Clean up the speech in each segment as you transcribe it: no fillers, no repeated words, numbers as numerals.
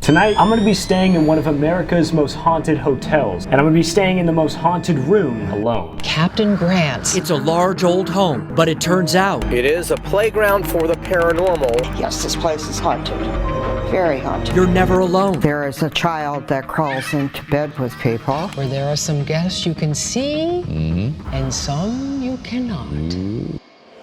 Tonight, I'm gonna be staying in one of America's most haunted hotels, and I'm gonna be staying in the most haunted room alone. Captain Grant's. It's a large old home, but it turns out it is a playground for the paranormal. Yes, this place is haunted. Very haunted. you're never alone. There is a child that crawls into bed with people. Where there are some guests you can see, and some you cannot.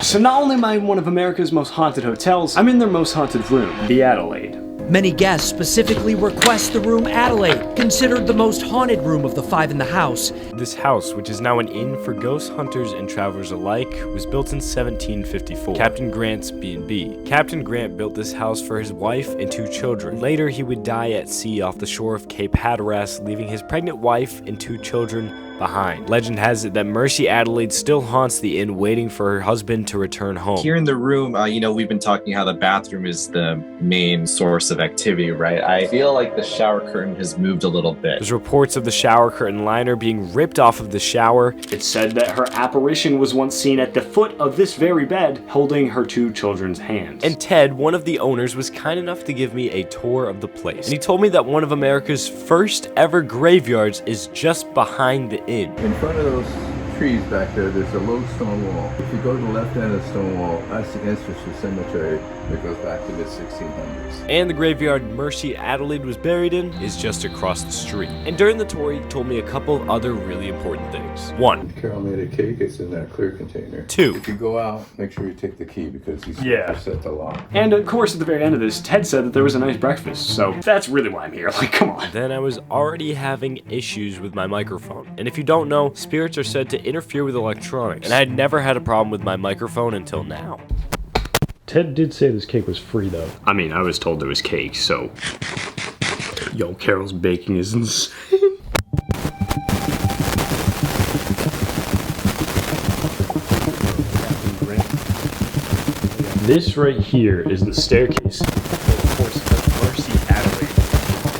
So not only am I in one of America's most haunted hotels, I'm in their most haunted room, the Adelaide. Many guests specifically request the room Adelaide, considered the most haunted room of the 5 in the house. This house, which is now an inn for ghost hunters and travelers alike, was built in 1754. Captain Grant's B&B. Captain Grant built this house for his wife and 2 children. Later, he would die at sea off the shore of Cape Hatteras, leaving his pregnant wife and 2 children behind. Legend has it that Mercy Adelaide still haunts the inn, waiting for her husband to return home. Here in the room, we've been talking how the bathroom is the main source of activity, right? I feel like the shower curtain has moved a little bit. There's reports of the shower curtain liner being ripped off of the shower. It's said that her apparition was once seen at the foot of this very bed, holding her 2 children's hands. And Ted, one of the owners, was kind enough to give me a tour of the place. And he told me that one of America's first ever graveyards is just behind the inn. In front of those trees back there, there's a low stone wall. If you go to the left end of the stone wall, that's the entrance to the cemetery that goes back to the 1600s. And the graveyard Mercy Adelaide was buried in is just across the street. And during the tour, he told me a couple of other really important things. 1. Carol made a cake, it's in that clear container. 2. If you go out, make sure you take the key because he's set the lock. And of course, at the very end of this, Ted said that there was a nice breakfast, so that's really why I'm here. Like, come on. Then I was already having issues with my microphone. And if you don't know, spirits are said to interfere with electronics. And I had never had a problem with my microphone until now. Ted did say this cake was free, though. I mean, I was told it was cake, so... Yo, Carol's baking is insane. This right here is the staircase. Of course, the Mercy Adelaide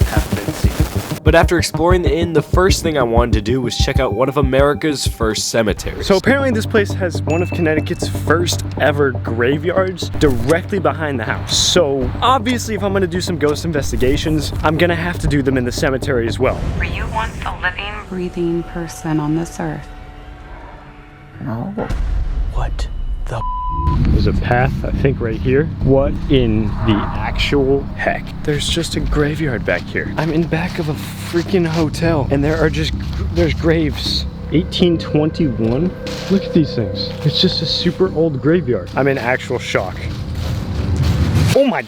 have been seen. But after exploring the inn, the first thing I wanted to do was check out one of America's first cemeteries. So apparently this place has one of Connecticut's first ever graveyards directly behind the house. So obviously if I'm gonna do some ghost investigations, I'm gonna have to do them in the cemetery as well. Were you once a living, breathing person on this earth? No. What the There's a path, I think, right here. What in the actual heck? There's just a graveyard back here. I'm in back of a freaking hotel, and there's graves. 1821? Look at these things. It's just a super old graveyard. I'm in actual shock. Oh my...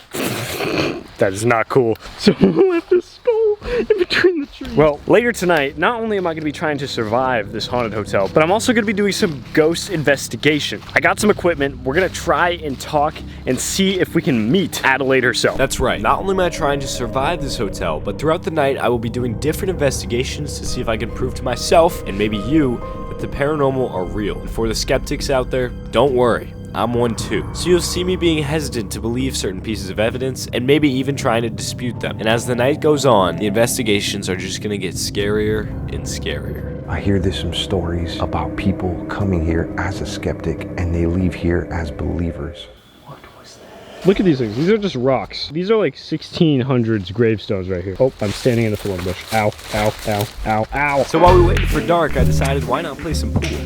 That is not cool. Someone left a skull in between the trees. Well, later tonight, not only am I gonna be trying to survive this haunted hotel, but I'm also gonna be doing some ghost investigation. I got some equipment. We're gonna try and talk and see if we can meet Adelaide herself. That's right. Not only am I trying to survive this hotel, but throughout the night, I will be doing different investigations to see if I can prove to myself, and maybe you, that the paranormal are real. And for the skeptics out there, don't worry. I'm one too. So you'll see me being hesitant to believe certain pieces of evidence and maybe even trying to dispute them. And as the night goes on, the investigations are just gonna get scarier and scarier. I hear there's some stories about people coming here as a skeptic and they leave here as believers. What was that? Look at these things. These are just rocks. These are like 1600s gravestones right here. Oh, I'm standing in the thorn bush. Ow, ow, ow, ow, ow. So while we waited for dark, I decided why not play some pool.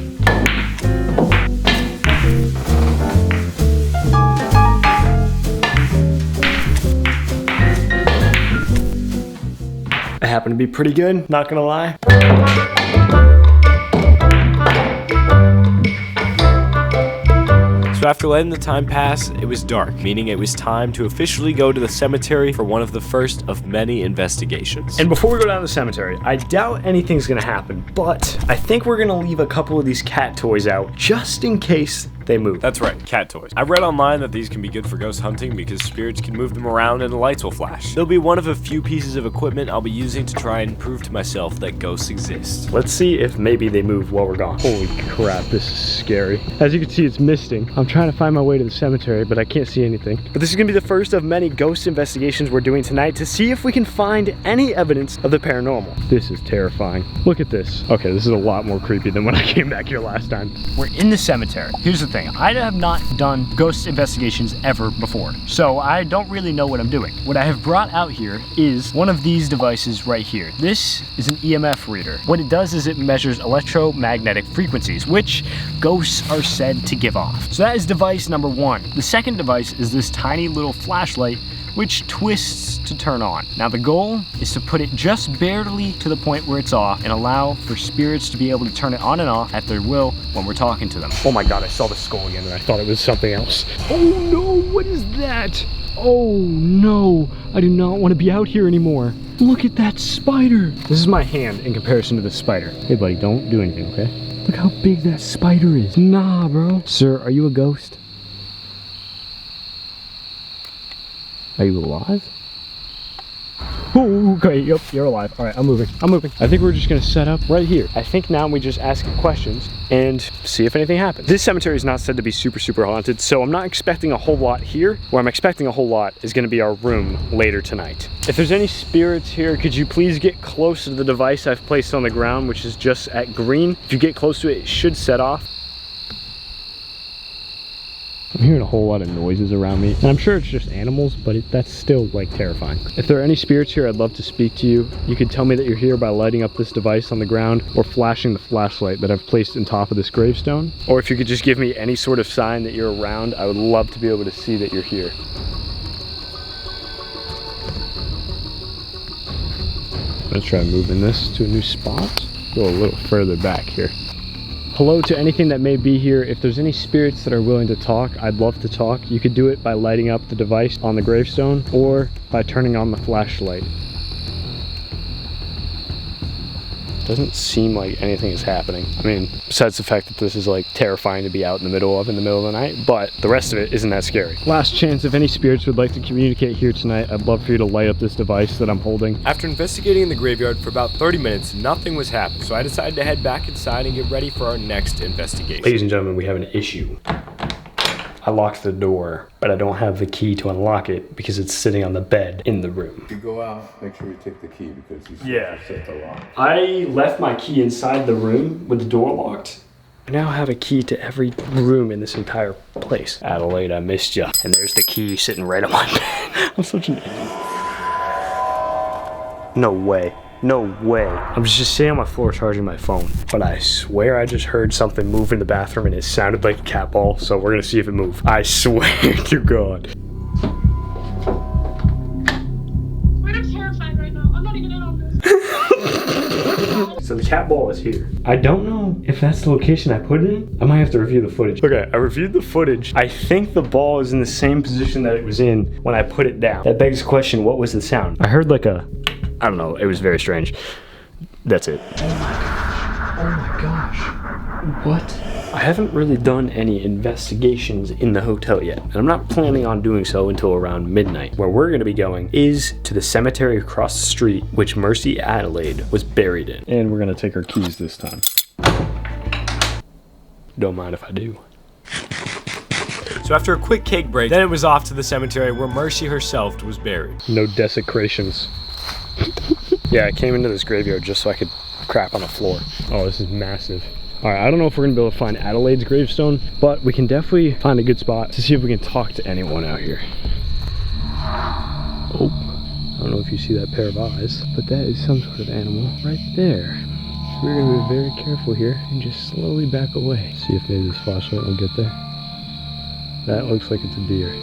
I happen to be pretty good, not gonna lie. So after letting the time pass, it was dark, meaning it was time to officially go to the cemetery for one of the first of many investigations. And before we go down to the cemetery, I doubt anything's gonna happen, but I think we're gonna leave a couple of these cat toys out just in case they move. That's right, cat toys. I read online that these can be good for ghost hunting because spirits can move them around and the lights will flash. They'll be one of a few pieces of equipment I'll be using to try and prove to myself that ghosts exist. Let's see if maybe they move while we're gone. Holy crap, this is scary. As you can see, it's misting. I'm trying to find my way to the cemetery, but I can't see anything. But this is gonna be the first of many ghost investigations we're doing tonight to see if we can find any evidence of the paranormal. This is terrifying. Look at this. Okay, this is a lot more creepy than when I came back here last time. We're in the cemetery. Here's the thing. thing. I have not done ghost investigations ever before, so I don't really know what I'm doing. What I have brought out here is one of these devices right here. This is an EMF reader. What it does is it measures electromagnetic frequencies, which ghosts are said to give off. So that is device number one. The second device is this tiny little flashlight which twists to turn on. Now the goal is to put it just barely to the point where it's off and allow for spirits to be able to turn it on and off at their will when we're talking to them. Oh my god, I saw the skull again and I thought it was something else. Oh no, what is that? Oh no, I do not want to be out here anymore. Look at that spider. This is my hand in comparison to the spider. Hey buddy, don't do anything, okay? Look how big that spider is. Nah, bro. Sir, are you a ghost? Are you alive? Oh, okay, yep, you're alive. All right, I'm moving. I think we're just gonna set up right here. I think now we just ask questions and see if anything happens. This cemetery is not said to be super haunted, so I'm not expecting a whole lot here. Where I'm expecting a whole lot is gonna be our room later tonight. If there's any spirits here, could you please get close to the device I've placed on the ground, which is just at green. If you get close to it, it should set off. I'm hearing a whole lot of noises around me, and I'm sure it's just animals, but that's still like terrifying. If there are any spirits here, I'd love to speak to you. You could tell me that you're here by lighting up this device on the ground or flashing the flashlight that I've placed on top of this gravestone. Or if you could just give me any sort of sign that you're around, I would love to be able to see that you're here. I'm gonna try moving this to a new spot. Go a little further back here. Hello to anything that may be here. If there's any spirits that are willing to talk, I'd love to talk. You could do it by lighting up the device on the gravestone or by turning on the flashlight. Doesn't seem like anything is happening. I mean, besides the fact that this is like terrifying to be out in the middle of the night, but the rest of it isn't that scary. Last chance, if any spirits would like to communicate here tonight, I'd love for you to light up this device that I'm holding. After investigating in the graveyard for about 30 minutes, nothing was happening, so I decided to head back inside and get ready for our next investigation. Ladies and gentlemen, we have an issue. I locked the door, but I don't have the key to unlock it because it's sitting on the bed in the room. If you go out, make sure you take the key because you set the lock. I left my key inside the room with the door locked. I now have a key to every room in this entire place. Adelaide, I missed you. And there's the key sitting right on my bed. I'm such an idiot. No way. No way. I was just sitting on my floor charging my phone, but I swear I just heard something move in the bathroom and it sounded like a cat ball, so we're gonna see if it moved. I swear to God. I'm terrified right now. I'm not even in on this. So the cat ball is here. I don't know if that's the location I put it in. I might have to review the footage. Okay, I reviewed the footage. I think the ball is in the same position that it was in when I put it down. That begs the question, what was the sound? I heard like a, I don't know, it was very strange. That's it. Oh my gosh. What? I haven't really done any investigations in the hotel yet, and I'm not planning on doing so until around midnight. Where we're gonna be going is to the cemetery across the street, which Mercy Adelaide was buried in. And we're gonna take our keys this time. Don't mind if I do. So after a quick cake break, then it was off to the cemetery where Mercy herself was buried. No desecrations. Yeah, I came into this graveyard just so I could crap on the floor. Oh, this is massive. All right, I don't know if we're gonna be able to find Adelaide's gravestone, but we can definitely find a good spot to see if we can talk to anyone out here. Oh, I don't know if you see that pair of eyes, but that is some sort of animal right there. So we're gonna be very careful here and just slowly back away. See if maybe this flashlight will get there. That looks like it's a deer.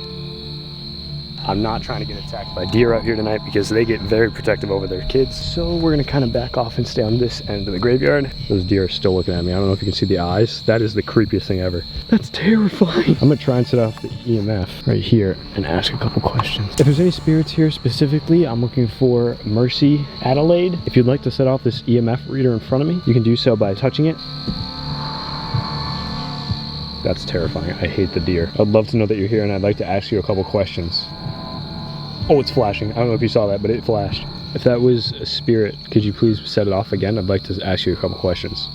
I'm not trying to get attacked by deer out here tonight because they get very protective over their kids. So we're gonna kind of back off and stay on this end of the graveyard. Those deer are still looking at me. I don't know if you can see the eyes. That is the creepiest thing ever. That's terrifying. I'm gonna try and set off the EMF right here and ask a couple questions. If there's any spirits here specifically, I'm looking for Mercy Adelaide. If you'd like to set off this EMF reader in front of me, you can do so by touching it. That's terrifying. I hate the deer. I'd love to know that you're here and I'd like to ask you a couple questions. Oh, it's flashing. I don't know if you saw that, but it flashed. If that was a spirit, could you please set it off again? I'd like to ask you a couple questions.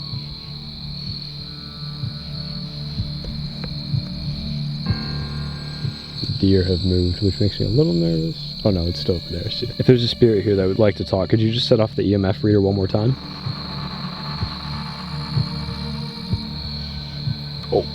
The deer have moved, which makes me a little nervous. Oh no, it's still up there. If there's a spirit here that would like to talk, could you just set off the EMF reader one more time? Oh,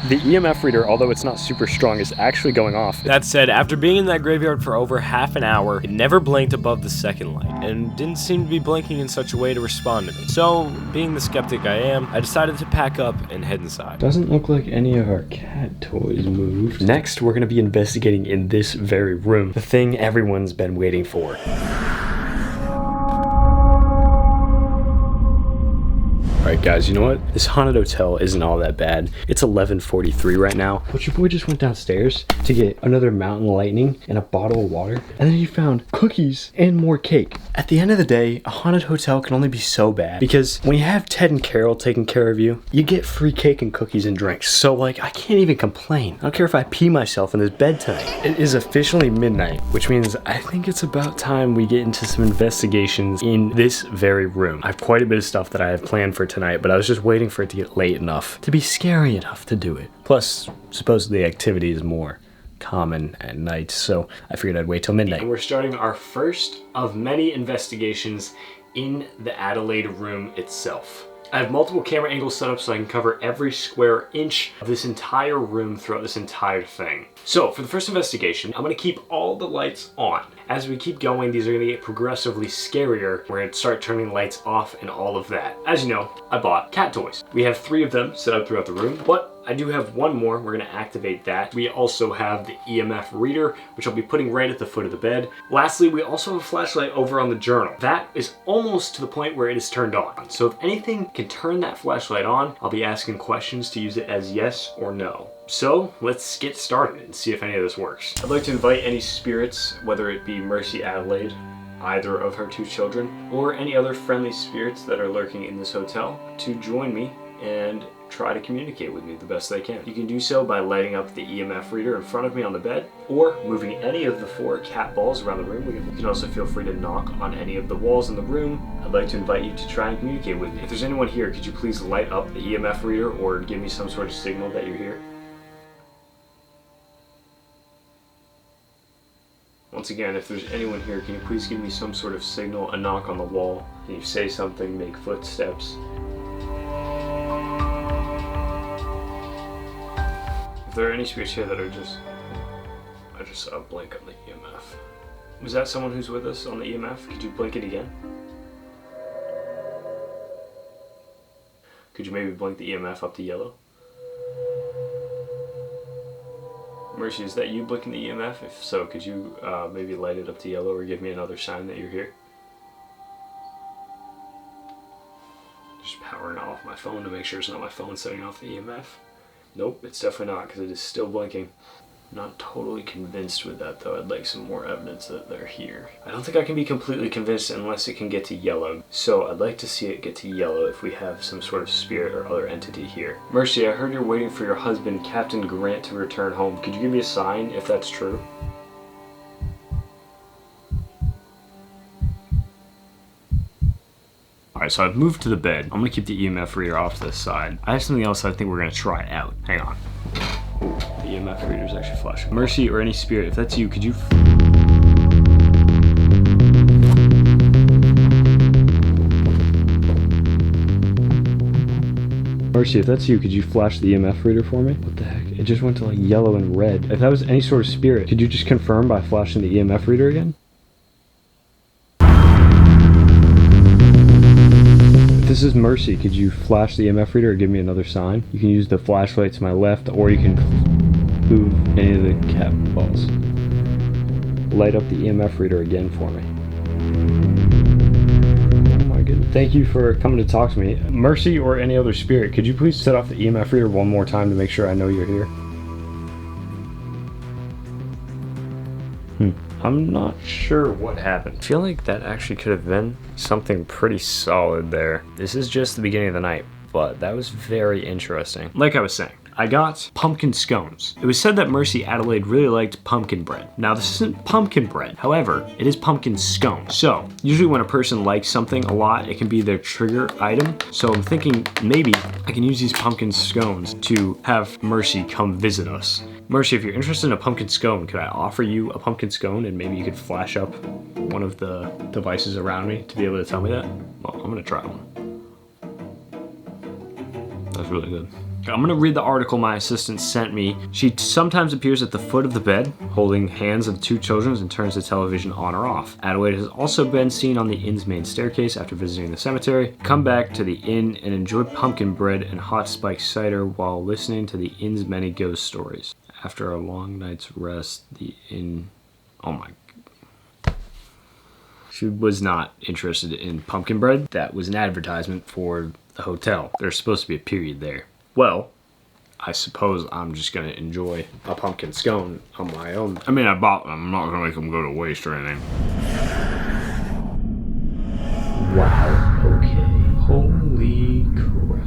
The EMF reader, although it's not super strong, is actually going off. That said, after being in that graveyard for over half an hour, it never blinked above the second light, and didn't seem to be blinking in such a way to respond to me. So, being the skeptic I am, I decided to pack up and head inside. Doesn't look like any of our cat toys moved. Next, we're gonna be investigating in this very room, the thing everyone's been waiting for. Alright guys, you know what? This haunted hotel isn't all that bad. It's 11:43 right now. But your boy just went downstairs to get another mountain lightning and a bottle of water. And then he found cookies and more cake. At the end of the day, a haunted hotel can only be so bad. Because when you have Ted and Carol taking care of you, you get free cake and cookies and drinks. So like, I can't even complain. I don't care if I pee myself in this bed tonight. It is officially midnight, which means I think it's about time we get into some investigations in this very room. I have quite a bit of stuff that I have planned for tonight, but I was just waiting for it to get late enough to be scary enough to do it. Plus, supposedly activity is more common at night, so I figured I'd wait till midnight. And we're starting our first of many investigations in the Adelaide room itself. I have multiple camera angles set up so I can cover every square inch of this entire room throughout this entire thing. So for the first investigation, I'm gonna keep all the lights on. As we keep going, these are gonna get progressively scarier. We're gonna start turning lights off and all of that. As you know, I bought cat toys. We have 3 of them set up throughout the room, but I do have 1 more. We're gonna activate that. We also have the EMF reader, which I'll be putting right at the foot of the bed. Lastly, we also have a flashlight over on the journal. That is almost to the point where it is turned on. So if anything can turn that flashlight on, I'll be asking questions to use it as yes or no. So let's get started and see if any of this works. I'd like to invite any spirits, whether it be Mercy Adelaide, either of her 2 children, or any other friendly spirits that are lurking in this hotel, to join me and try to communicate with me the best they can. You can do so by lighting up the EMF reader in front of me on the bed, or moving any of the 4 cat balls around the room. You can also feel free to knock on any of the walls in the room. I'd like to invite you to try and communicate with me. If there's anyone here, could you please light up the EMF reader or give me some sort of signal that you're here? Once again, if there's anyone here, can you please give me some sort of signal, a knock on the wall? Can you say something, make footsteps? If there are any spirits here that are I just saw a blink on the EMF. Was that someone who's with us on the EMF? Could you blink it again? Could you maybe blink the EMF up to yellow? Mercy, is that you blinking the EMF? If so, could you maybe light it up to yellow or give me another sign that you're here? Just powering off my phone to make sure it's not my phone setting off the EMF. Nope, it's definitely not, because it is still blinking. I'm not totally convinced with that though. I'd like some more evidence that they're here. I don't think I can be completely convinced unless it can get to yellow. So I'd like to see it get to yellow if we have some sort of spirit or other entity here. Mercy, I heard you're waiting for your husband, Captain Grant, to return home. Could you give me a sign if that's true? Alright, so I've moved to the bed. I'm gonna keep the EMF reader off to the side. I have something else I think we're gonna try out. Hang on. Ooh, the EMF reader is actually flashing. Mercy or any spirit, if that's you, could you... Mercy, if that's you, could you flash the EMF reader for me? What the heck? It just went to like yellow and red. If that was any sort of spirit, could you just confirm by flashing the EMF reader again? This is Mercy. Could you flash the EMF reader or give me another sign? You can use the flashlight to my left, or you can move any of the cat balls. Light up the EMF reader again for me. Oh my goodness. Thank you for coming to talk to me. Mercy or any other spirit, could you please set off the EMF reader one more time to make sure I know you're here? I'm not sure what happened. I feel like that actually could have been something pretty solid there. This is just the beginning of the night, but that was very interesting. Like I was saying, I got pumpkin scones. It was said that Mercy Adelaide really liked pumpkin bread. Now this isn't pumpkin bread, however, it is pumpkin scone. So usually when a person likes something a lot, it can be their trigger item. So I'm thinking maybe I can use these pumpkin scones to have Mercy come visit us. Mercy, if you're interested in a pumpkin scone, could I offer you a pumpkin scone and maybe you could flash up one of the devices around me to be able to tell me that? Well, I'm gonna try one. That's really good. I'm gonna read the article my assistant sent me. She sometimes appears at the foot of the bed, holding hands of 2 children and turns the television on or off. Adelaide has also been seen on the inn's main staircase after visiting the cemetery, come back to the inn and enjoy pumpkin bread and hot spiked cider while listening to the inn's many ghost stories. After a long night's rest, the inn... Oh my... She was not interested in pumpkin bread. That was an advertisement for the hotel. There's supposed to be a period there. Well, I suppose I'm just gonna enjoy a pumpkin scone on my own. I mean, I bought them. I'm not gonna make them go to waste or anything. Wow, okay. Holy crap.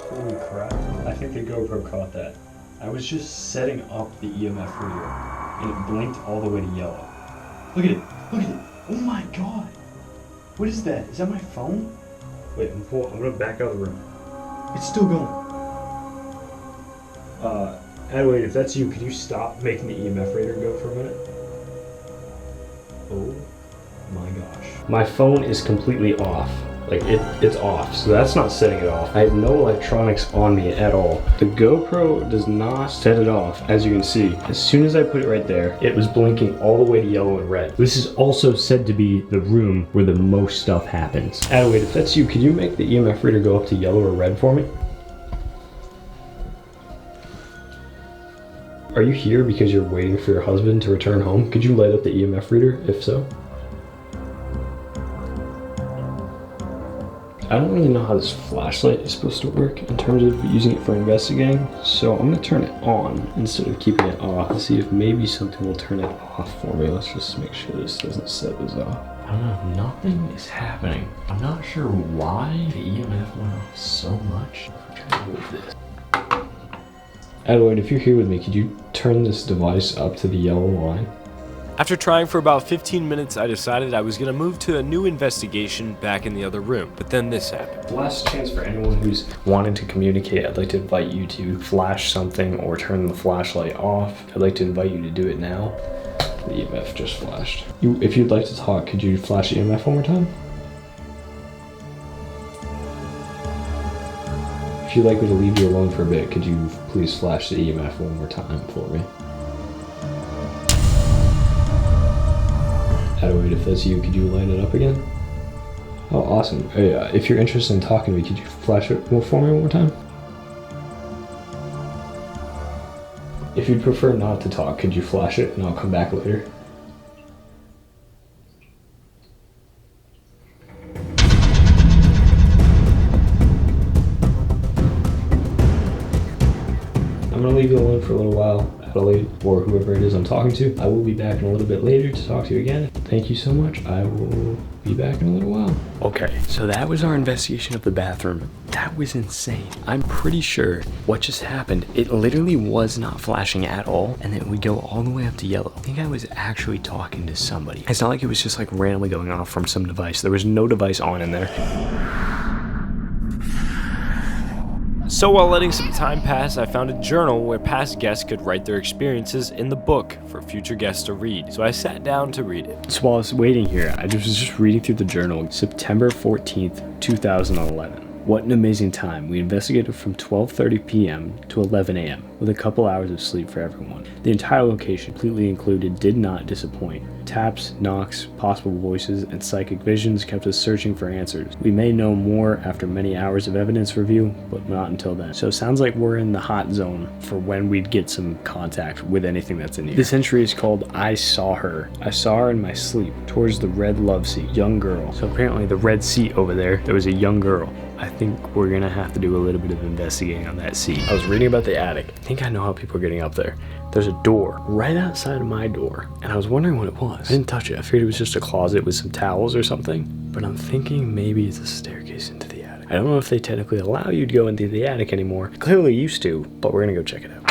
Holy crap. I think the GoPro caught that. I was just setting up the EMF reader and it blinked all the way to yellow. Look at it. Look at it. Oh my god. What is that? Is that my phone? Wait, I'm gonna back out of the room. It's still going. Adelaide, if that's you, could you stop making the EMF reader go for a minute? Oh my gosh. My phone is completely off. Like, it's off, so that's not setting it off. I have no electronics on me at all. The GoPro does not set it off, as you can see. As soon as I put it right there, it was blinking all the way to yellow and red. This is also said to be the room where the most stuff happens. Adelaide, if that's you, could you make the EMF reader go up to yellow or red for me? Are you here because you're waiting for your husband to return home? Could you light up the EMF reader, if so? I don't really know how this flashlight is supposed to work in terms of using it for investigating, so I'm gonna turn it on instead of keeping it off and see if maybe something will turn it off for me. Let's just make sure this doesn't set this off. I don't know, nothing is happening. I'm not sure why the EMF went off so much. I'm trying to move this. Adelaide, if you're here with me, could you turn this device up to the yellow line? After trying for about 15 minutes, I decided I was going to move to a new investigation back in the other room, but then this happened. Last chance for anyone who's wanting to communicate, I'd like to invite you to flash something or turn the flashlight off. I'd like to invite you to do it now. The EMF just flashed. If you'd like to talk, could you flash the EMF one more time? If you'd like me to leave you alone for a bit, could you please flash the EMF one more time for me? Adelaide, if that's you, could you light it up again? Oh, awesome. Hey, if you're interested in talking to me, could you flash it for me one more time? If you'd prefer not to talk, could you flash it and I'll come back later? I'm gonna leave you alone for a little while. Adelaide, or whoever it is I'm talking to. I will be back in a little bit later to talk to you again. Thank you so much. I will be back in a little while. Okay, so that was our investigation of the bathroom. That was insane. I'm pretty sure what just happened, it literally was not flashing at all, and it would go all the way up to yellow. I think I was actually talking to somebody. It's not like it was just like randomly going off from some device. There was no device on in there. So while letting some time pass, I found a journal where past guests could write their experiences in the book for future guests to read. So I sat down to read it. So while I was waiting here, I was just reading through the journal. September 14th, 2011. What an amazing time. We investigated from 12:30 p.m. to 11 a.m. with a couple hours of sleep for everyone. The entire location, completely included, did not disappoint. Taps, knocks, possible voices, and psychic visions kept us searching for answers. We may know more after many hours of evidence review, but not until then. So it sounds like we're in the hot zone for when we'd get some contact with anything that's in here. This entry is called I Saw Her. I saw her in my sleep towards the red love seat. Young girl. So apparently the red seat over there was a young girl. I think we're gonna have to do a little bit of investigating on that seat. I was reading about the attic. I think I know how people are getting up there. There's a door right outside of my door, and I was wondering what it was. I didn't touch it. I figured it was just a closet with some towels or something, but I'm thinking maybe it's a staircase into the attic. I don't know if they technically allow you to go into the attic anymore. Clearly used to, but we're gonna go check it out.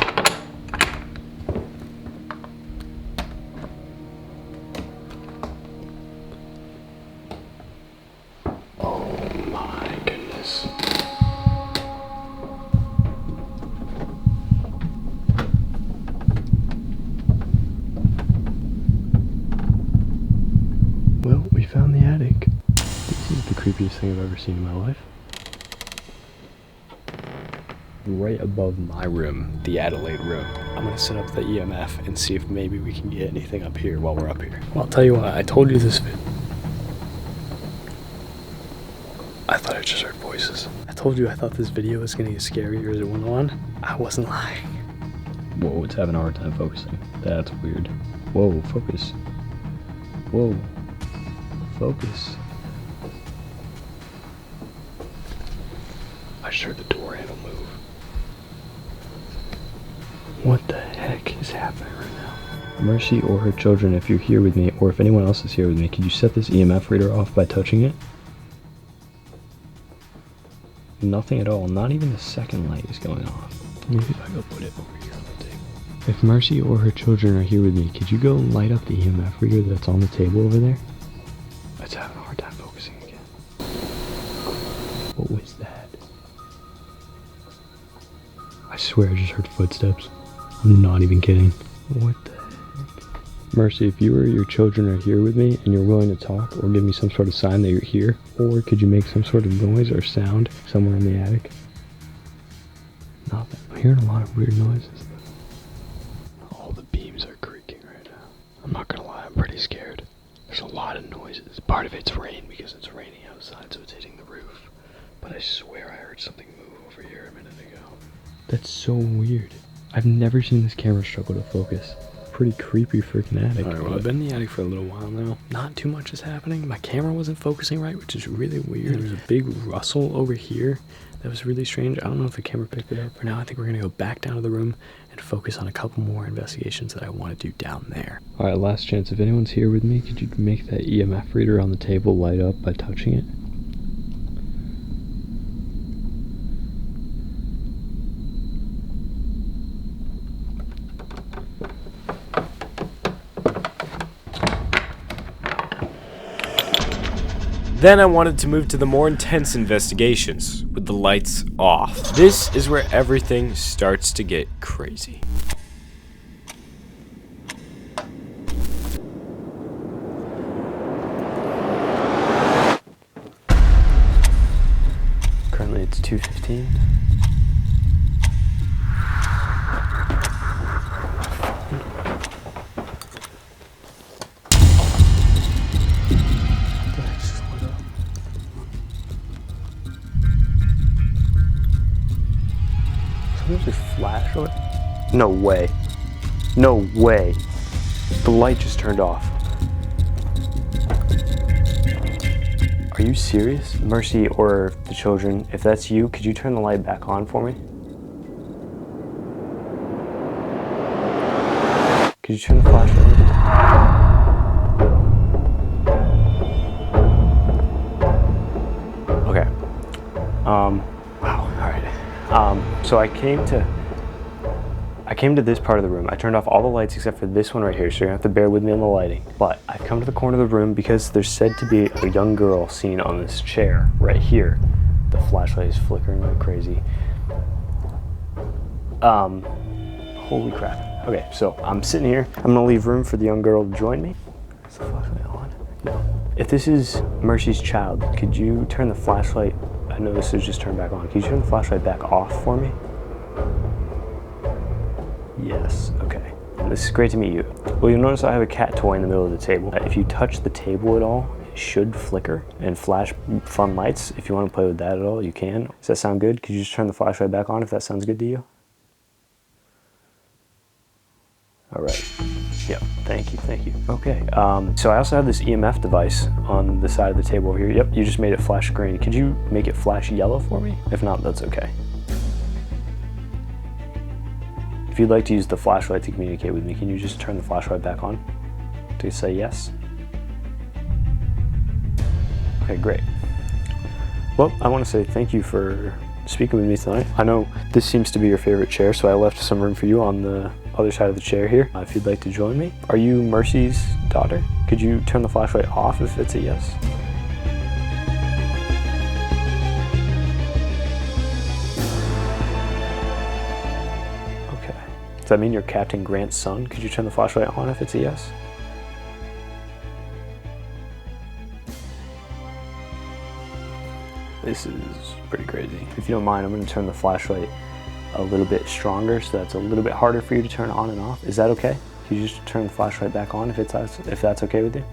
creepiest thing I've ever seen in my life. Right above my room, the Adelaide room. I'm gonna set up the EMF and see if maybe we can get anything up here while we're up here. Well, I'll tell you what, I told you this. I thought I just heard voices. I told you I thought this video was gonna get scarier as it went on. I wasn't lying. Whoa, it's having a hard time focusing. That's weird. Whoa, focus. Whoa, focus. I just heard the door handle move. What the heck is happening right now? Mercy or her children, if you're here with me, or if anyone else is here with me, could you set this EMF reader off by touching it? Nothing at all, not even a second light is going off. Maybe if I go put it over here on the table. If Mercy or her children are here with me, could you go light up the EMF reader that's on the table over there? It's having a hard time focusing again. What was that? I swear I just heard footsteps. I'm not even kidding. What the heck? Mercy, if you or your children are here with me and you're willing to talk or give me some sort of sign that you're here, or could you make some sort of noise or sound somewhere in the attic? Nothing. I'm hearing a lot of weird noises. All the beams are creaking right now. I'm not gonna lie, I'm pretty scared. There's a lot of noises. Part of it's rain because it's raining outside, so it's hitting the roof. But I swear I heard something move over here a minute ago. That's so weird. I've never seen this camera struggle to focus. Pretty creepy freaking attic. Alright, well, I've been in the attic for a little while now. Not too much is happening. My camera wasn't focusing right, which is really weird. There's a big rustle over here that was really strange. I don't know if the camera picked it up. For now, I think we're gonna go back down to the room and focus on a couple more investigations that I want to do down there. Alright, last chance. If anyone's here with me, could you make that EMF reader on the table light up by touching it? Then I wanted to move to the more intense investigations, with the lights off. This is where everything starts to get crazy. Currently it's 2:15. Something just flashed on it? No way. No way. The light just turned off. Are you serious? Mercy or the children, if that's you, could you turn the light back on for me? Could you turn the flashlight on? Okay. Wow, alright. So I came to this part of the room. I turned off all the lights except for this one right here, so you're gonna have to bear with me on the lighting. But I've come to the corner of the room because there's said to be a young girl seen on this chair right here. The flashlight is flickering like crazy. Holy crap. Okay, so I'm sitting here. I'm gonna leave room for the young girl to join me. Is the flashlight on? No. If this is Mercy's child, could you turn the flashlight? I know this is just turned back on. Can you turn the flashlight back off for me? Yes, okay. This is great to meet you. Well, you'll notice I have a cat toy in the middle of the table. If you touch the table at all, it should flicker and flash fun lights. If you want to play with that at all, you can. Does that sound good? Could you just turn the flashlight back on if that sounds good to you? All right. Yep, thank you, thank you. Okay, so I also have this EMF device on the side of the table over here. Yep, you just made it flash green. Could you make it flash yellow for me? If not, that's okay. If you'd like to use the flashlight to communicate with me, can you just turn the flashlight back on to say yes? Okay, great. Well, I want to say thank you for speaking with me tonight. I know this seems to be your favorite chair, so I left some room for you on the other side of the chair here, if you'd like to join me. Are you Mercy's daughter? Could you turn the flashlight off if it's a yes? Okay. Does that mean you're Captain Grant's son? Could you turn the flashlight on if it's a yes? This is pretty crazy. If you don't mind, I'm gonna turn the flashlight a little bit stronger so that's a little bit harder for you to turn on and off. Is that okay? Can you just turn the flashlight back on if that's okay with you?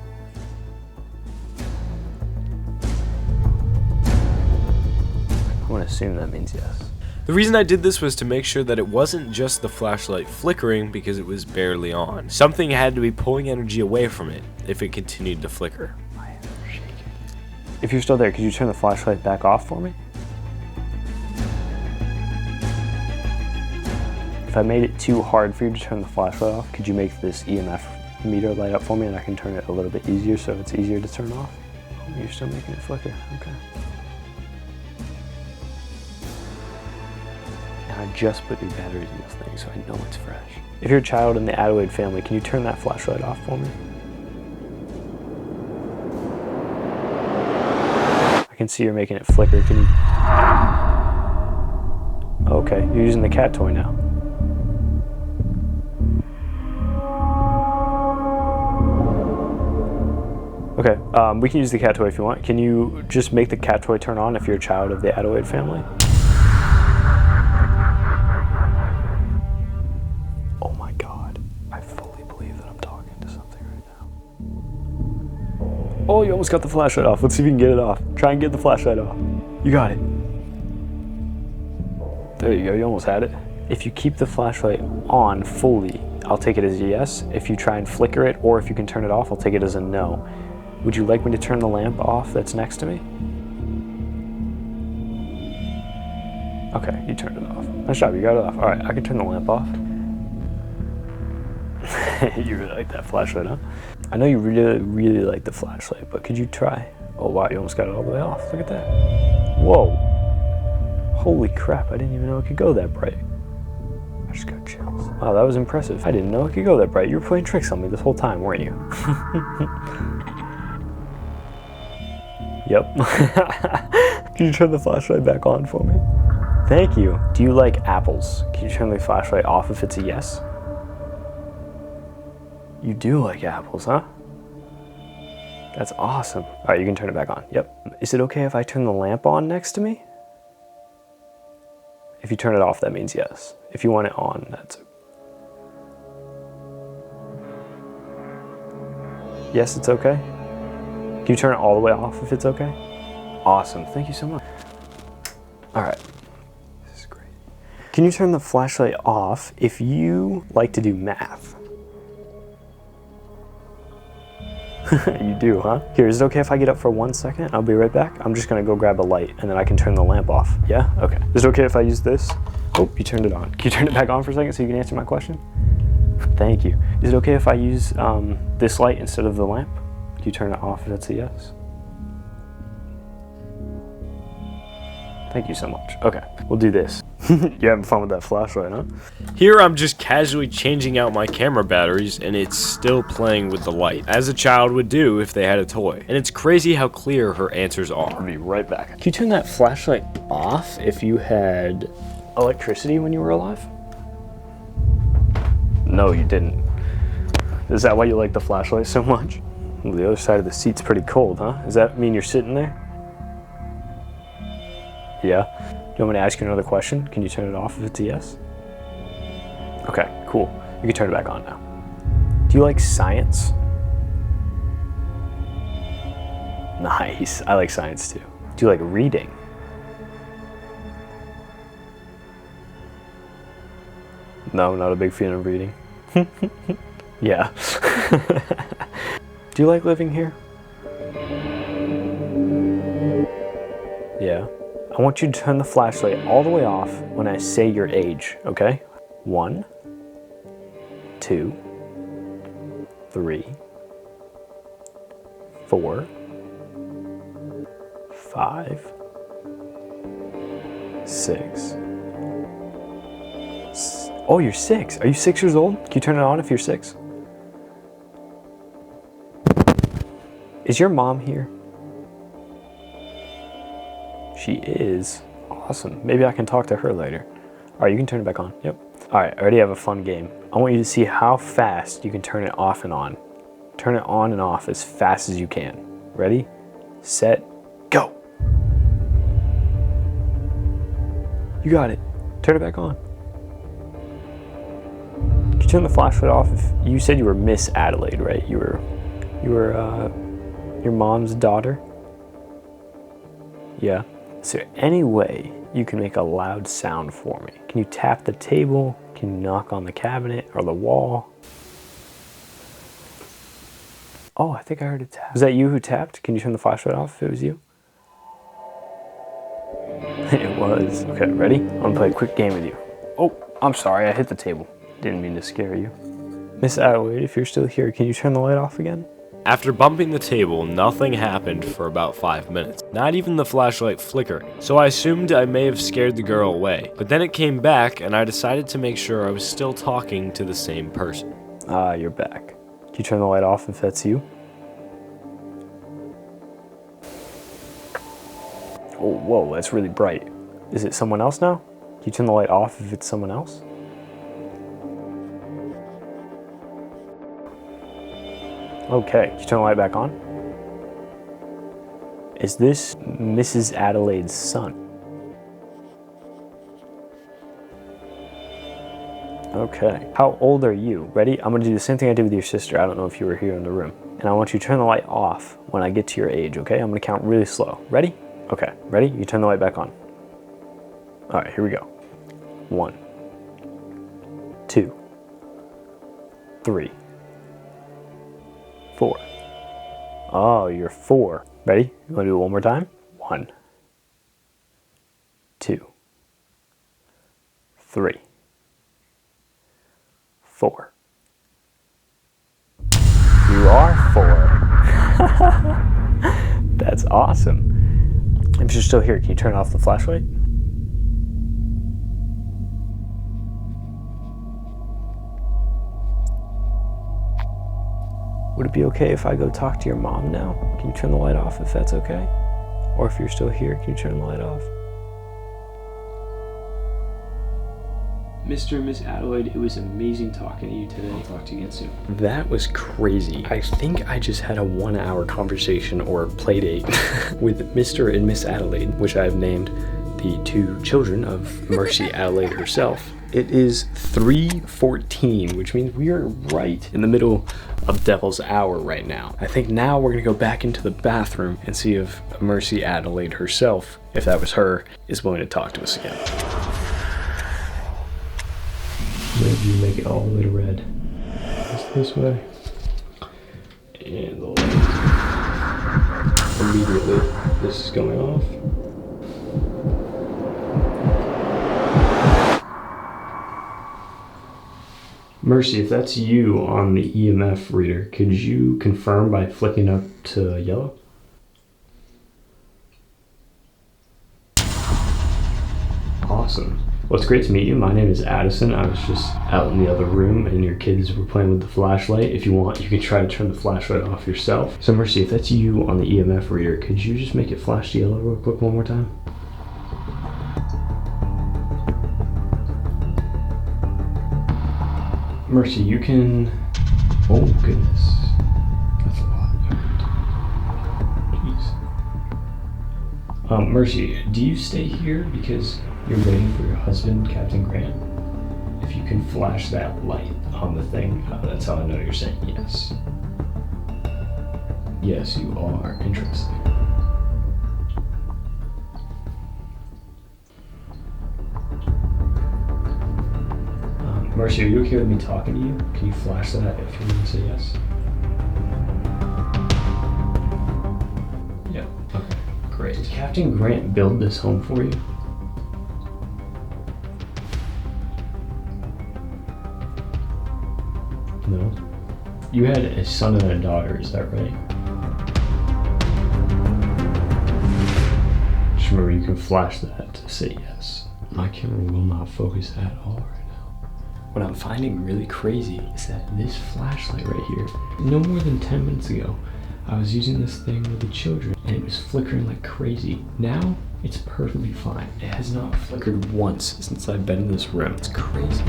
I'm gonna assume that means yes. The reason I did this was to make sure that it wasn't just the flashlight flickering because it was barely on. Something had to be pulling energy away from it if it continued to flicker. My hands are shaking. If you're still there, could you turn the flashlight back off for me? If I made it too hard for you to turn the flashlight off, could you make this EMF meter light up for me and I can turn it a little bit easier so it's easier to turn off? Oh, you're still making it flicker, okay. I just put new batteries in this thing, so I know it's fresh. If you're a child in the Adelaide family, can you turn that flashlight off for me? I can see you're making it flicker. Can you? Okay, you're using the cat toy now. Okay, we can use the cat toy if you want. Can you just make the cat toy turn on if you're a child of the Adelaide family? Oh, you almost got the flashlight off. Let's see if you can get it off. Try and get the flashlight off. You got it. There you go, you almost had it. If you keep the flashlight on fully, I'll take it as a yes. If you try and flicker it, or if you can turn it off, I'll take it as a no. Would you like me to turn the lamp off that's next to me? Okay, you turned it off. Nice job, you got it off. All right, I can turn the lamp off. You really like that flashlight, huh? I know you really like the flashlight, but could you try? Oh wow, you almost got it all the way off. Look at that. Whoa. Holy crap, I didn't even know it could go that bright. I just got chills. Wow, that was impressive. I didn't know it could go that bright. You were playing tricks on me this whole time, weren't you? Yep. Can you turn the flashlight back on for me? Thank you. Do you like apples? Can you turn the flashlight off if it's a yes? You do like apples, huh? That's awesome. All right, you can turn it back on. Yep. Is it okay if I turn the lamp on next to me? If you turn it off, that means yes. If you want it on, that's... Yes, it's okay? Can you turn it all the way off if it's okay? Awesome, thank you so much. All right, this is great. Can you turn the flashlight off if you like to do math? You do, huh? Here, is it okay if I get up for 1 second? I'll be right back. I'm just gonna go grab a light and then I can turn the lamp off. Yeah? Okay. Is it okay if I use this? Oh, you turned it on. Can you turn it back on for a second so you can answer my question? Thank you. Is it okay if I use this light instead of the lamp? Can you turn it off if that's a yes? Thank you so much. Okay, we'll do this. You're having fun with that flashlight, huh? Here I'm just casually changing out my camera batteries and it's still playing with the light, as a child would do if they had a toy. And it's crazy how clear her answers are. I'll be right back. Can you turn that flashlight off if you had electricity when you were alive? No, you didn't. Is that why you like the flashlight so much? Well, the other side of the seat's pretty cold, huh? Does that mean you're sitting there? Yeah? Do you want me to ask you another question? Can you turn it off if it's a yes? Okay, cool. You can turn it back on now. Do you like science? Nice. I like science too. Do you like reading? No, not a big fan of reading. Yeah. Do you like living here? Yeah. I want you to turn the flashlight all the way off when I say your age, okay? 1, 2, 3, 4, 5, 6. Oh, you're 6. Are you 6 years old? Can you turn it on if you're 6? Is your mom here? She is. Awesome. Maybe I can talk to her later. All right, you can turn it back on. Yep. All right, I already have a fun game. I want you to see how fast you can turn it off and on. Turn it on and off as fast as you can. Ready, set, go. You got it. Turn it back on. Can you turn the flashlight off? If you said you were Miss Adelaide, right? You were your mom's daughter? Yeah. Is there any way you can make a loud sound for me? Can you tap the table? Can you knock on the cabinet or the wall? Oh, I think I heard a tap. Was that you who tapped? Can you turn the flashlight off if it was you? It was. Okay, ready? I'm gonna play a quick game with you. Oh, I'm sorry, I hit the table. Didn't mean to scare you. Miss Adelaide, if you're still here, can you turn the light off again? After bumping the table, nothing happened for about 5 minutes, not even the flashlight flickering. So I assumed I may have scared the girl away, but then it came back and I decided to make sure I was still talking to the same person. Ah, you're back. Can you turn the light off if that's you? Oh, whoa, that's really bright. Is it someone else now? Can you turn the light off if it's someone else? Okay, can you turn the light back on? Is this Mrs. Adelaide's son? Okay. How old are you? Ready? I'm gonna do the same thing I did with your sister. I don't know if you were here in the room. And I want you to turn the light off when I get to your age, okay? I'm gonna count really slow. Ready? Okay, ready? You turn the light back on. All right, here we go. 1, 2, 3, 4. Oh, you're 4. Ready? You wanna do it one more time? 1, 2, 3, 4. You are 4. That's awesome. If you're still here, can you turn off the flashlight? Would it be okay if I go talk to your mom now? Can you turn the light off if that's okay? Or if you're still here, can you turn the light off? Mr. and Miss Adelaide, it was amazing talking to you today. I'll talk to you again soon. That was crazy. I think I just had a 1-hour conversation or play date with Mr. and Miss Adelaide, which I've named the 2 children of Mercy Adelaide herself. It is 3:14, which means we are right in the middle of Devil's Hour right now. I think now we're gonna go back into the bathroom and see if Mercy Adelaide herself, if that was her, is willing to talk to us again. Maybe you make it all the way to red. Just this way. And the light. Immediately, this is going off. Mercy, if that's you on the EMF reader, could you confirm by flicking up to yellow? Awesome. Well, it's great to meet you. My name is Addison. I was just out in the other room and your kids were playing with the flashlight. If you want, you can try to turn the flashlight off yourself. So Mercy, if that's you on the EMF reader, could you just make it flash to yellow real quick one more time? Mercy, you can... Oh, goodness. That's a lot. Jeez. Mercy, do you stay here because you're waiting for your husband, Captain Grant? If you can flash that light on the thing, that's how I know you're saying yes. Yes, you are. Interesting. Mercy, are you okay with me talking to you? Can you flash that if you want to say yes? Yeah, okay, great. Did Captain Grant build this home for you? No? You had a son and a daughter, is that right? Just remember, you can flash that to say yes. My camera will not focus at all right now. What I'm finding really crazy is that this flashlight right here, no more than 10 minutes ago, I was using this thing with the children and it was flickering like crazy. Now, it's perfectly fine. It has not flickered once since I've been in this room. It's crazy.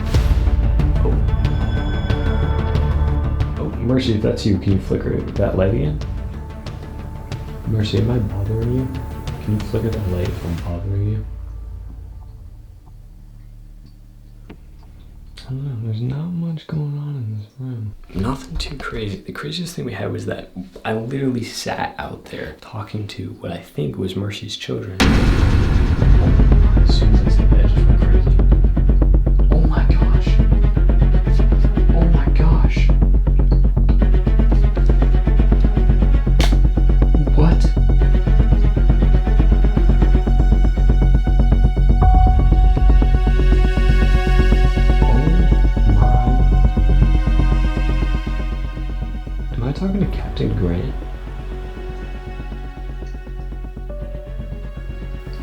Oh, Mercy, if that's you, can you flicker that light again? Mercy, am I bothering you? Can you flicker that light if I'm bothering you? don't know, there's not much going on in this room. Nothing too crazy. The craziest thing we had was that I literally sat out there talking to what I think was Mercy's children. As soon as I said that, I just went crazy. Oh my gosh. Oh my gosh. What? Am I talking to Captain Grant?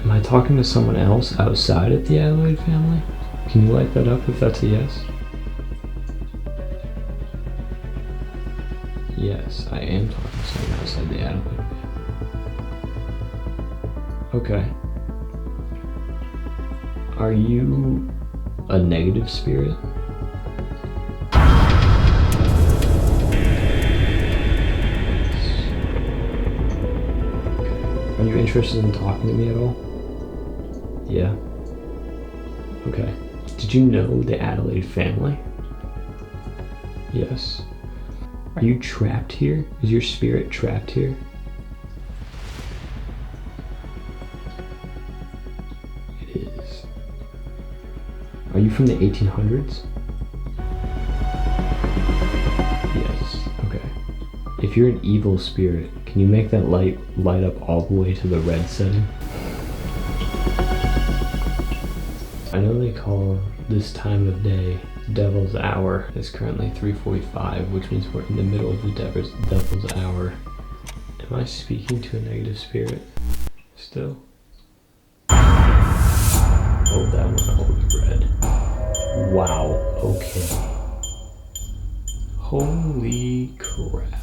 Am I talking to someone else outside of the Adelaide family? Can you light that up if that's a yes? Yes, I am talking to someone outside the Adelaide family. Okay. Are you a negative spirit? Are you interested in talking to me at all? Yeah. Okay. Did you know the Adelaide family? Yes. Are you trapped here? Is your spirit trapped here? It is. Are you from the 1800s? Yes. Okay. If you're an evil spirit, can you make that light up all the way to the red setting? I know they call this time of day Devil's Hour. It's currently 3:45, which means we're in the middle of the Devil's Hour. Am I speaking to a negative spirit still? Oh, that went all the red. Wow, okay. Holy crap.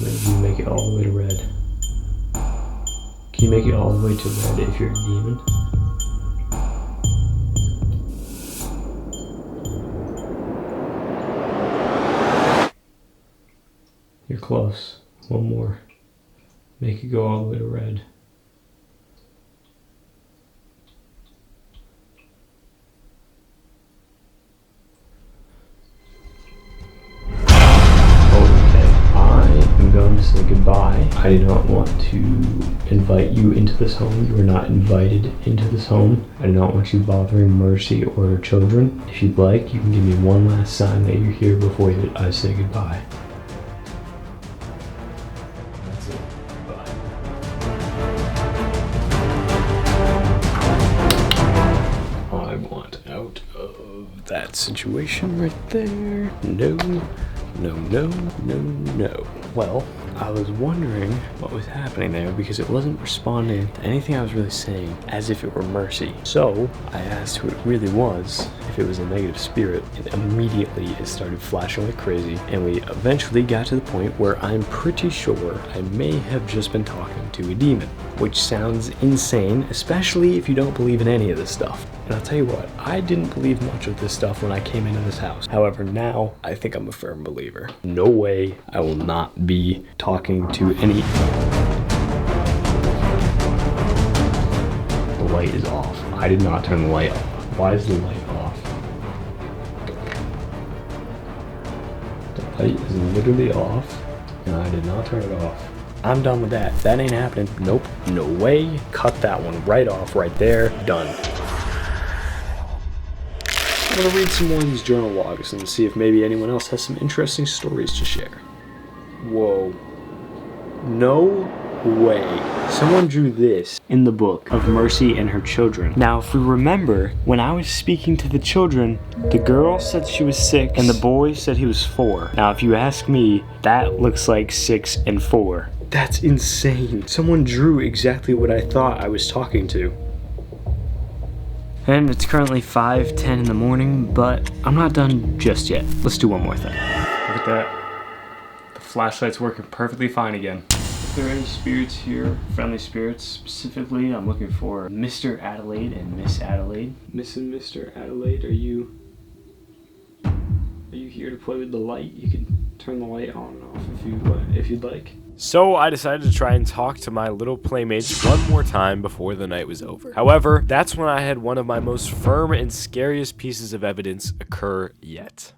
Maybe you make it all the way to red. Can you make it all the way to red if you're a demon? You're close. One more. Make it go all the way to red. To say goodbye. I do not want to invite you into this home. You are not invited into this home. I do not want you bothering Mercy or her children. If you'd like, you can give me one last sign that you're here before I say goodbye. That's it. Bye. I want out of that situation right there. No, no, no, no, no. Well, I was wondering what was happening there because it wasn't responding to anything I was really saying as if it were Mercy. So I asked who it really was, if it was a negative spirit, and immediately it started flashing like crazy. And we eventually got to the point where I'm pretty sure I may have just been talking to a demon, which sounds insane, especially if you don't believe in any of this stuff. And I'll tell you what, I didn't believe much of this stuff when I came into this house. However, now I think I'm a firm believer. No way I will not be talking to any... The light is off. I did not turn the light off. Why is the light off? The light is literally off, and I did not turn it off. I'm done with that. That ain't happening. Nope. No way. Cut that one right off right there. Done. I'm gonna read some more of these journal logs and see if maybe anyone else has some interesting stories to share. Whoa. No way. Someone drew this in the book of Mercy and her children. Now, if we remember, when I was speaking to the children, the girl said she was 6 and the boy said he was 4. Now, if you ask me, that looks like 6 and 4. That's insane. Someone drew exactly what I thought I was talking to. And it's currently 5:10 in the morning, but I'm not done just yet. Let's do one more thing. Look at that. The flashlight's working perfectly fine again. If there are any spirits here, friendly spirits, specifically, I'm looking for Mr. Adelaide and Miss Adelaide. Miss and Mr. Adelaide, are you here to play with the light? You can turn the light on and off if you'd like. So I decided to try and talk to my little playmates one more time before the night was over. However, that's when I had one of my most firm and scariest pieces of evidence occur yet.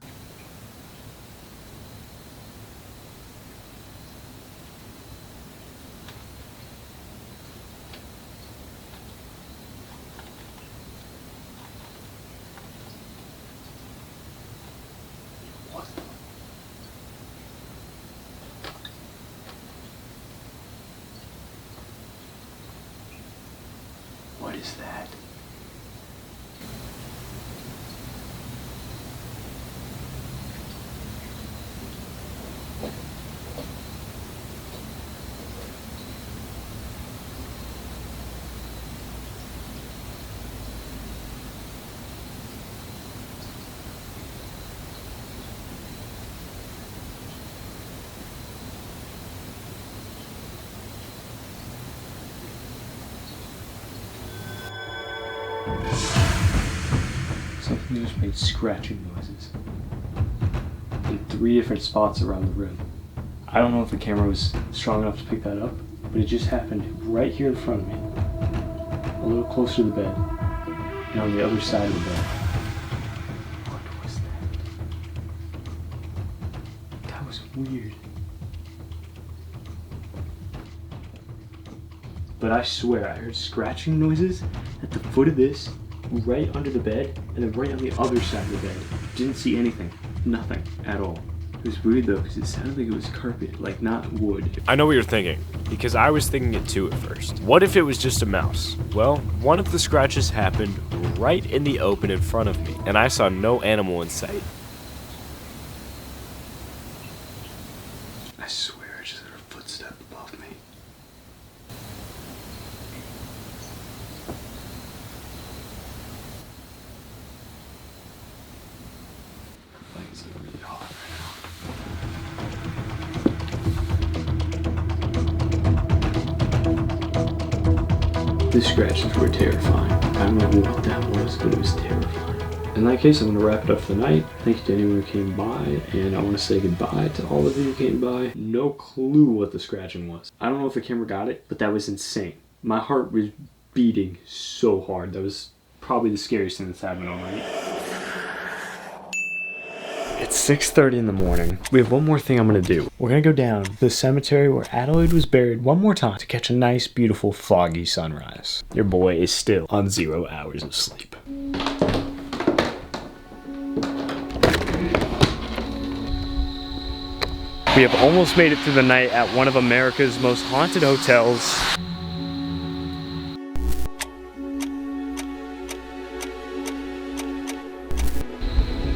What is that? Something just made scratching noises in 3 different spots around the room. I don't know if the camera was strong enough to pick that up, but it just happened right here in front of me, a little closer to the bed, and on the other side of the bed. What was that? That was weird. But I swear I heard scratching noises at the foot of this, right under the bed, and then right on the other side of the bed. Didn't see anything. Nothing at all. It was weird though, because it sounded like it was carpet, like not wood. I know what you're thinking, because I was thinking it too at first. What if it was just a mouse? Well, one of the scratches happened right in the open in front of me, and I saw no animal in sight. I swear I just heard a footstep above me. Like it's really hot right now. The scratches were terrifying. I don't know what that was, but it was terrifying. In that case, I'm going to wrap it up for the night. Thank you to anyone who came by, and I want to say goodbye to all of you who came by. No clue what the scratching was. I don't know if the camera got it, but that was insane. My heart was beating so hard. That was probably the scariest thing that's happened all night. It's 6:30 in the morning. We have one more thing I'm going to do. We're going to go down to the cemetery where Adelaide was buried one more time to catch a nice, beautiful, foggy sunrise. Your boy is still on 0 hours of sleep. We have almost made it through the night at one of America's most haunted hotels.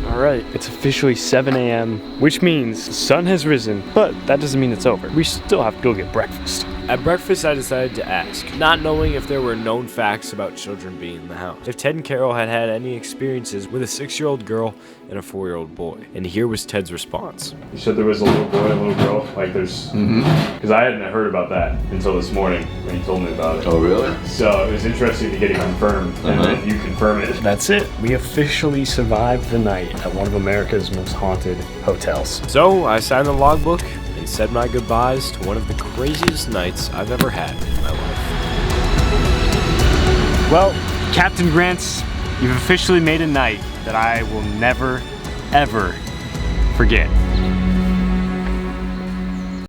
Alright, it's officially 7 a.m., which means the sun has risen, but that doesn't mean it's over. We still have to go get breakfast. At breakfast, I decided to ask, not knowing if there were known facts about children being in the house. If Ted and Carol had had any experiences with a 6-year-old girl and a 4-year-old boy. And here was Ted's response. You said there was a little boy and a little girl? Like there's... Because I hadn't heard about that until this morning when you told me about it. Oh, really? So it was interesting to get it confirmed, and then you confirm it. That's it. We officially survived the night at one of America's most haunted hotels. So I signed the logbook and said my goodbyes to one of the craziest nights I've ever had in my life. Well, Captain Grants, you've officially made a night that I will never, ever forget.